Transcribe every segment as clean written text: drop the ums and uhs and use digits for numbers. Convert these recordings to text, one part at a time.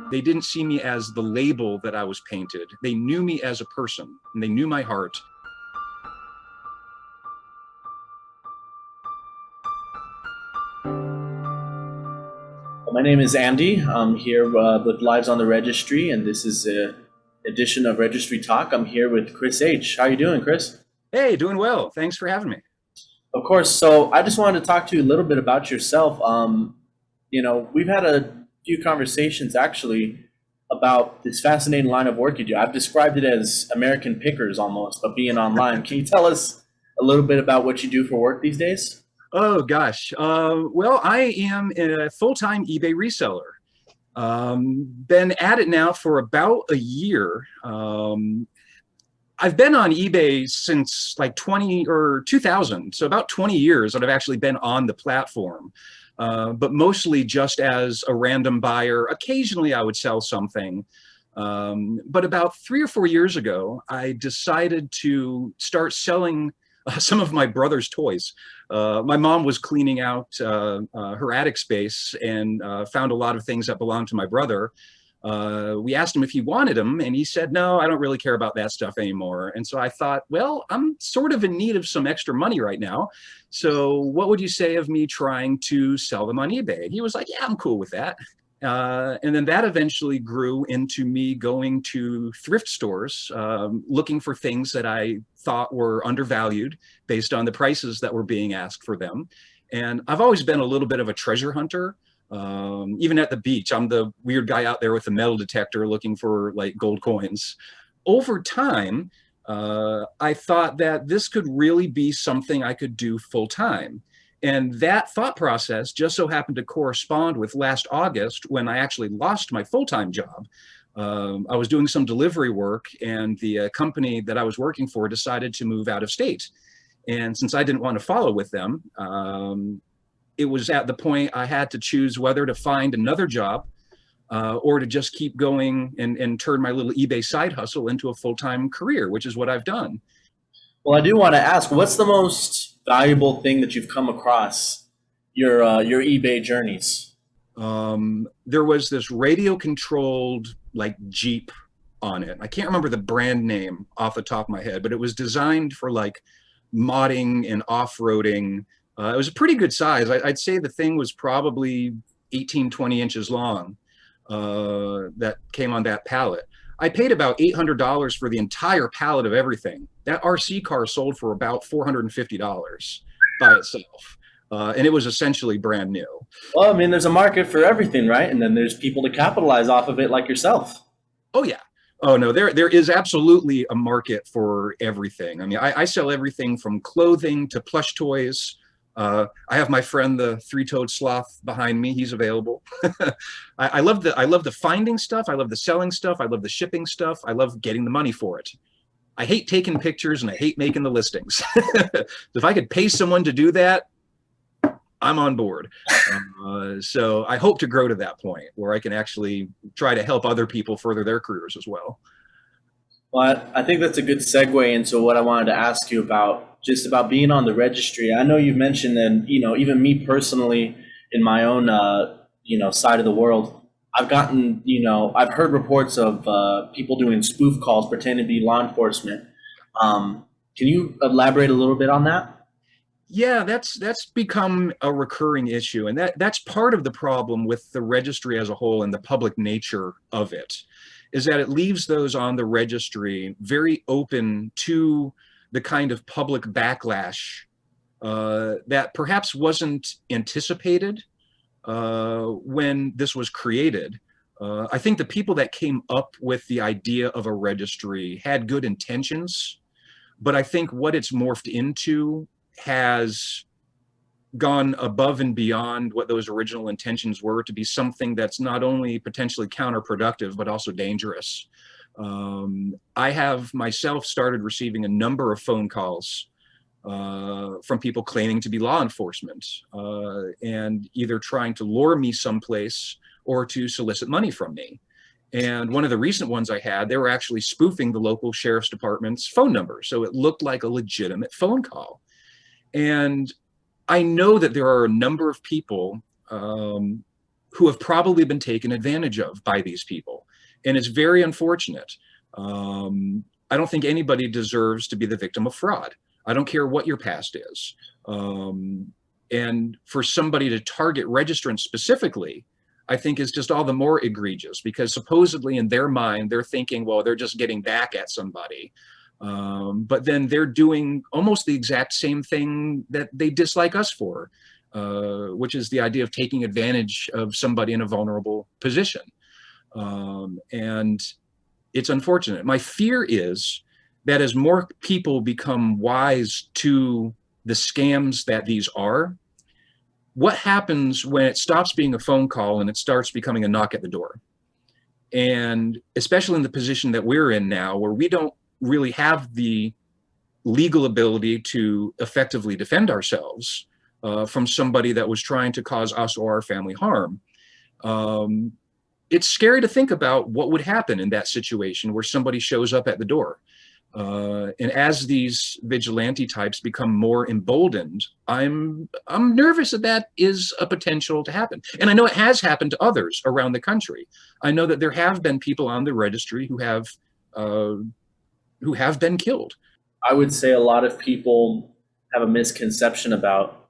They didn't see me as the label that I was painted. They knew me as a person, and they knew my heart. My name is Andy. I'm here with Lives on the Registry, and this is an edition of Registry Talk. I'm here with Chris H. How you doing, Chris? Hey, doing well. Thanks for having me. Of course. So I just wanted to talk to you a little bit about yourself. We've had a few conversations actually about this fascinating line of work you do. I've described it as American Pickers almost, but being online. Can you tell us a little bit about what you do for work these days? Oh gosh. Well, I am a full-time eBay reseller. Been at it now for about a year. I've been on eBay since like 2000, so about 20 years that I've actually been on the platform, but mostly just as a random buyer. Occasionally I would sell something, but about 3 or 4 years ago, I decided to start selling some of my brother's toys. My mom was cleaning out her attic space and found a lot of things that belonged to my brother. We asked him if he wanted them, and he said, no, I don't really care about that stuff anymore. And so I thought, well, I'm sort of in need of some extra money right now. So what would you say of me trying to sell them on eBay? And he was like, yeah, I'm cool with that. And then that eventually grew into me going to thrift stores, looking for things that I thought were undervalued based on the prices that were being asked for them. And I've always been a little bit of a treasure hunter. Even at the beach, I'm the weird guy out there with the metal detector looking for like gold coins. Over time, I thought that this could really be something I could do full time. And that thought process just so happened to correspond with last August when I actually lost my full-time job. I was doing some delivery work, and the company that I was working for decided to move out of state. And since I didn't want to follow with them, it was at the point I had to choose whether to find another job or to just keep going and turn my little eBay side hustle into a full-time career, which is what I've done. Well, I do want to ask, what's the most valuable thing that you've come across your eBay journeys? There was this radio-controlled like Jeep on it. I can't remember the brand name off the top of my head, but it was designed for like modding and off-roading. It was a pretty good size. I'd say the thing was probably 18, 20 inches long that came on that pallet. I paid about $800 for the entire pallet of everything. That RC car sold for about $450 by itself. And it was essentially brand new. Well, I mean, there's a market for everything, right? And then there's people to capitalize off of it like yourself. Oh, yeah. Oh, no, there is absolutely a market for everything. I mean, I sell everything from clothing to plush toys. I have my friend, the three-toed sloth behind me. He's available. I love the finding stuff. I love the selling stuff. I love the shipping stuff. I love getting the money for it. I hate taking pictures and I hate making the listings. If I could pay someone to do that, I'm on board. So I hope to grow to that point where I can actually try to help other people further their careers as well. Well, I think that's a good segue into what I wanted to ask you about, just about being on the registry. I know you've mentioned that, even me personally, in my own, side of the world, I've gotten, I've heard reports of people doing spoof calls pretending to be law enforcement. Can you elaborate a little bit on that? Yeah, that's become a recurring issue, and that's part of the problem with the registry as a whole and the public nature of it, is that it leaves those on the registry very open to the kind of public backlash that perhaps wasn't anticipated when this was created. I think the people that came up with the idea of a registry had good intentions, but I think what it's morphed into has gone above and beyond what those original intentions were to be something that's not only potentially counterproductive, but also dangerous. I have myself started receiving a number of phone calls from people claiming to be law enforcement and either trying to lure me someplace or to solicit money from me. And one of the recent ones I had, they were actually spoofing the local sheriff's department's phone number. So it looked like a legitimate phone call. And I know that there are a number of people who have probably been taken advantage of by these people. And it's very unfortunate. I don't think anybody deserves to be the victim of fraud. I don't care what your past is. And for somebody to target registrants specifically, I think is just all the more egregious, because supposedly in their mind, they're thinking, well, they're just getting back at somebody. But then they're doing almost the exact same thing that they dislike us for, which is the idea of taking advantage of somebody in a vulnerable position. And it's unfortunate. My fear is that as more people become wise to the scams that these are, what happens when it stops being a phone call and it starts becoming a knock at the door? And especially in the position that we're in now, where we don't really have the legal ability to effectively defend ourselves from somebody that was trying to cause us or our family harm. It's scary to think about what would happen in that situation where somebody shows up at the door. And as these vigilante types become more emboldened, I'm nervous that is a potential to happen. And I know it has happened to others around the country. I know that there have been people on the registry who have been killed. I would say a lot of people have a misconception about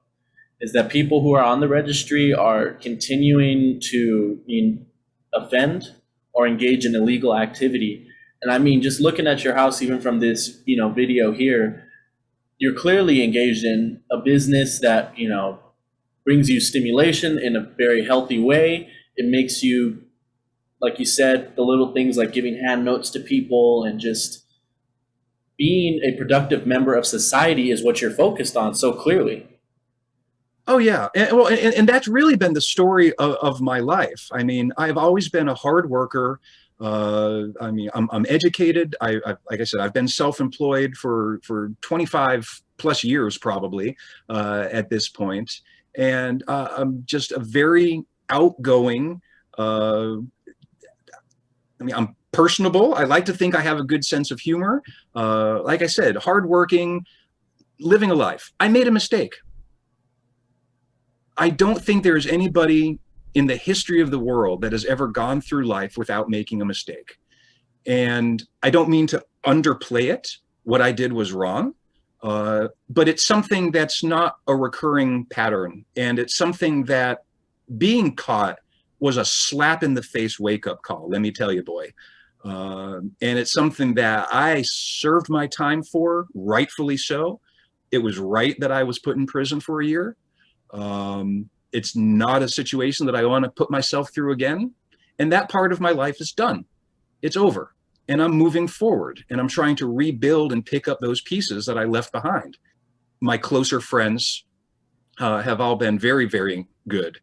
is that people who are on the registry are continuing to offend or engage in illegal activity. And I mean, just looking at your house, even from this, video here, you're clearly engaged in a business that, brings you stimulation in a very healthy way. It makes you, like you said, the little things like giving hand notes to people and just being a productive member of society is what you're focused on so clearly. Oh yeah, and that's really been the story of my life. I mean, I've always been a hard worker. I mean, I'm educated. Like I said, I've been self-employed for 25 plus years probably at this point, and I'm just a very outgoing. I mean, I'm personable. I like to think I have a good sense of humor. Like I said, hardworking, living a life. I made a mistake. I don't think there's anybody in the history of the world that has ever gone through life without making a mistake. And I don't mean to underplay it. What I did was wrong, but it's something that's not a recurring pattern. And it's something that being caught was a slap in the face wake-up call, let me tell you, boy. And it's something that I served my time for, rightfully so. It was right that I was put in prison for a year. It's not a situation that I want to put myself through again. And that part of my life is done. It's over. And I'm moving forward. And I'm trying to rebuild and pick up those pieces that I left behind. My closer friends have all been very, very good.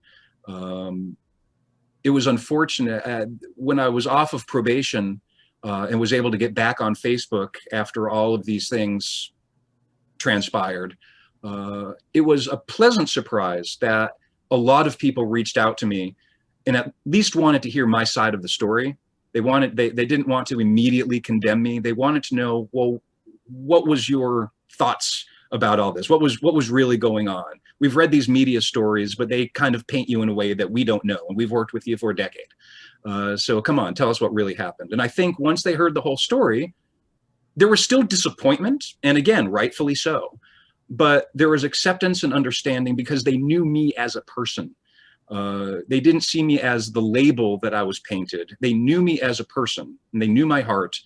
It was unfortunate when I was off of probation and was able to get back on Facebook after all of these things transpired. It was a pleasant surprise that a lot of people reached out to me and at least wanted to hear my side of the story. They didn't want to immediately condemn me. They wanted to know, well, what was your thoughts about all this? What was really going on? We've read these media stories, but they kind of paint you in a way that we don't know. And we've worked with you for a decade. So come on, tell us what really happened. And I think once they heard the whole story, there was still disappointment. And again, rightfully so. But there was acceptance and understanding because they knew me as a person. They didn't see me as the label that I was painted. They knew me as a person, and they knew my heart.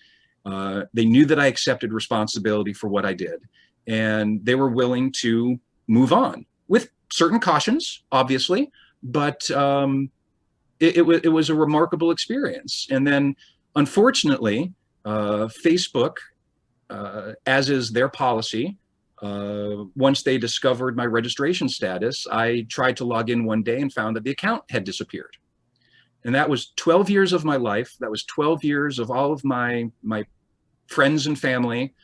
They knew that I accepted responsibility for what I did, and they were willing to move on with certain cautions, obviously, but it was a remarkable experience. And then, unfortunately, Facebook, as is their policy, once they discovered my registration status, I tried to log in one day and found that the account had disappeared. And that was 12 years of my life. That was 12 years of all of my friends and family,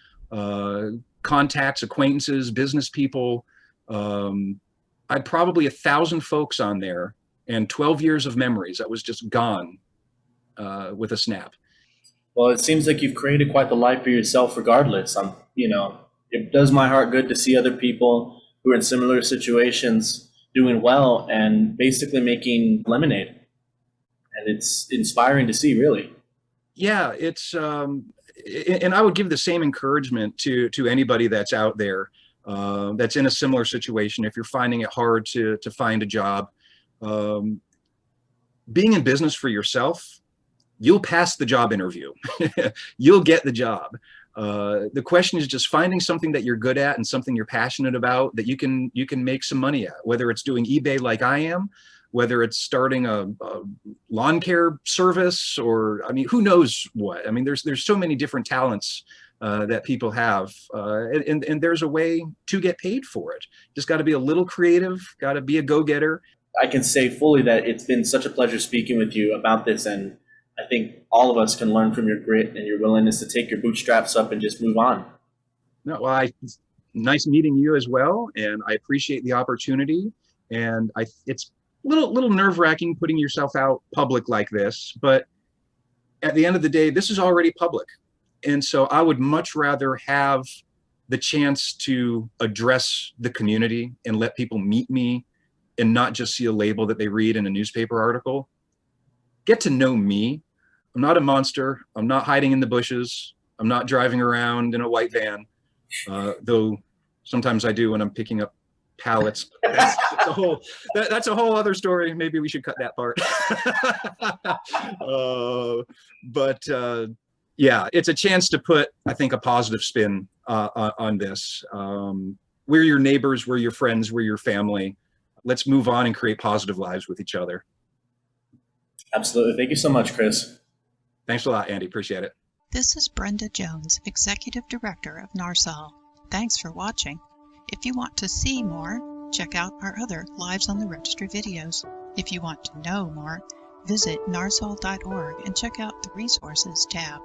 contacts, acquaintances, business people. I had probably 1,000 folks on there and 12 years of memories that was just gone with a snap. Well, it seems like you've created quite the life for yourself regardless. It does my heart good to see other people who are in similar situations doing well and basically making lemonade. And it's inspiring to see, really. Yeah, it's and I would give the same encouragement to anybody that's out there that's in a similar situation. If you're finding it hard to find a job, being in business for yourself, you'll pass the job interview. You'll get the job. The question is just finding something that you're good at and something you're passionate about that you can make some money at, whether it's doing eBay like I am, whether it's starting a lawn care service, or, I mean, who knows what. I mean, there's so many different talents that people have, and there's a way to get paid for it. Just got to be a little creative, got to be a go-getter. I can say fully that it's been such a pleasure speaking with you about this, and I think all of us can learn from your grit and your willingness to take your bootstraps up and just move on. No, well, nice meeting you as well, and I appreciate the opportunity. And it's a little nerve-wracking putting yourself out public like this, but at the end of the day, this is already public. And so I would much rather have the chance to address the community and let people meet me and not just see a label that they read in a newspaper article. Get to know me. I'm not a monster. I'm not hiding in the bushes. I'm not driving around in a white van, though sometimes I do when I'm picking up pallets. That's a whole other story. Maybe we should cut that part. Yeah, it's a chance to put, I think, a positive spin on this. We're your neighbors, we're your friends, we're your family. Let's move on and create positive lives with each other. Absolutely. Thank you so much, Chris. Thanks a lot, Andy. Appreciate it. This is Brenda Jones, Executive Director of NARSOL. Thanks for watching. If you want to see more, check out our other Lives on the Registry videos. If you want to know more, visit narsol.org and check out the Resources tab.